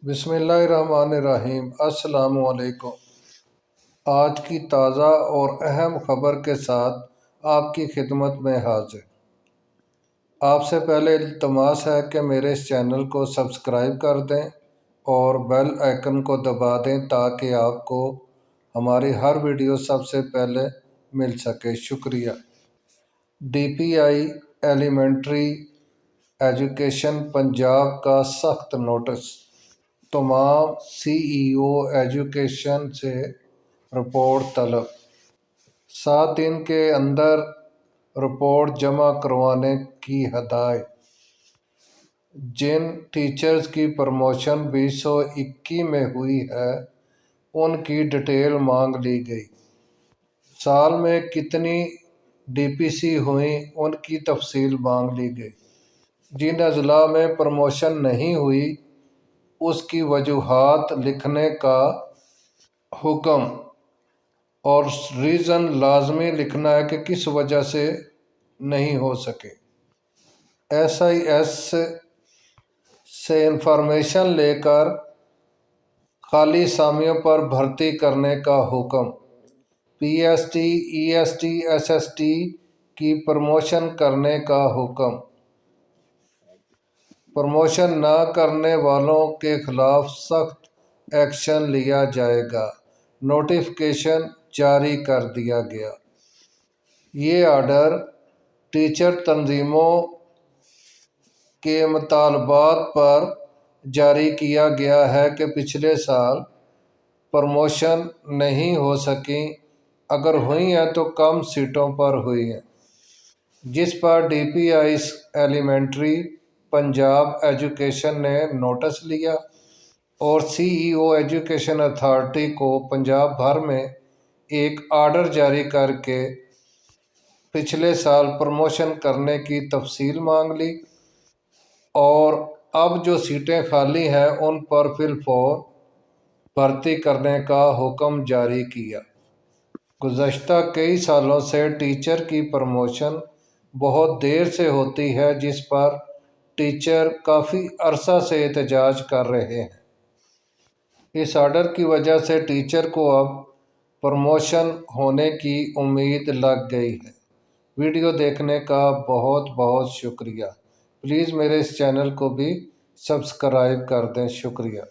बिस्मिल्लाहिर्रहमानिर्रहीम। अस्सलामुअलैकुम। आज की ताज़ा और अहम खबर के साथ आपकी खिदमत में हाजिर। आपसे पहले इल्तमास है कि मेरे इस चैनल को सब्सक्राइब कर दें और बेल आइकन को दबा दें ताकि आपको हमारी हर वीडियो सबसे पहले मिल सके। शुक्रिया। DPI एलिमेंट्री एजुकेशन पंजाब का सख्त नोटिस। तमाम CEO एजुकेशन से रिपोर्ट तलब। 7 दिन के अंदर रिपोर्ट जमा करवाने की हदायत। जिन टीचर्स की प्रमोशन 2021 में हुई है उनकी डिटेल मांग ली गई। साल में कितनी DPC हुई उनकी तफसील मांग ली गई। जिन अजला में प्रमोशन नहीं हुई उसकी वजूहात लिखने का हुक्म और रीज़न लाजमी लिखना है कि किस वजह से नहीं हो सके। SIS से इंफॉर्मेशन लेकर खाली सामियों पर भर्ती करने का हुक्म। PST, EST, SST की प्रमोशन करने का हुक्म। प्रमोशन न करने वालों के खिलाफ सख्त एक्शन लिया जाएगा। नोटिफिकेशन जारी कर दिया गया। ये आर्डर टीचर तंजीमों के मुतालबात पर जारी किया गया है कि पिछले साल प्रमोशन नहीं हो सकी, अगर हुई हैं तो कम सीटों पर हुई हैं, जिस पर DPI एलिमेंट्री पंजाब एजुकेशन ने नोटिस लिया और CEO एजुकेशन अथॉरिटी को पंजाब भर में एक आर्डर जारी करके पिछले साल प्रमोशन करने की तफसील मांग ली और अब जो सीटें खाली हैं उन पर फिलफौर भर्ती करने का हुक्म जारी किया। गुज़श्ता कई सालों से टीचर की प्रमोशन बहुत देर से होती है, जिस पर टीचर काफ़ी अरसा से एहतजाज कर रहे हैं। इस आर्डर की वजह से टीचर को अब प्रमोशन होने की उम्मीद लग गई है। वीडियो देखने का बहुत बहुत शुक्रिया। प्लीज़ मेरे इस चैनल को भी सब्सक्राइब कर दें। शुक्रिया।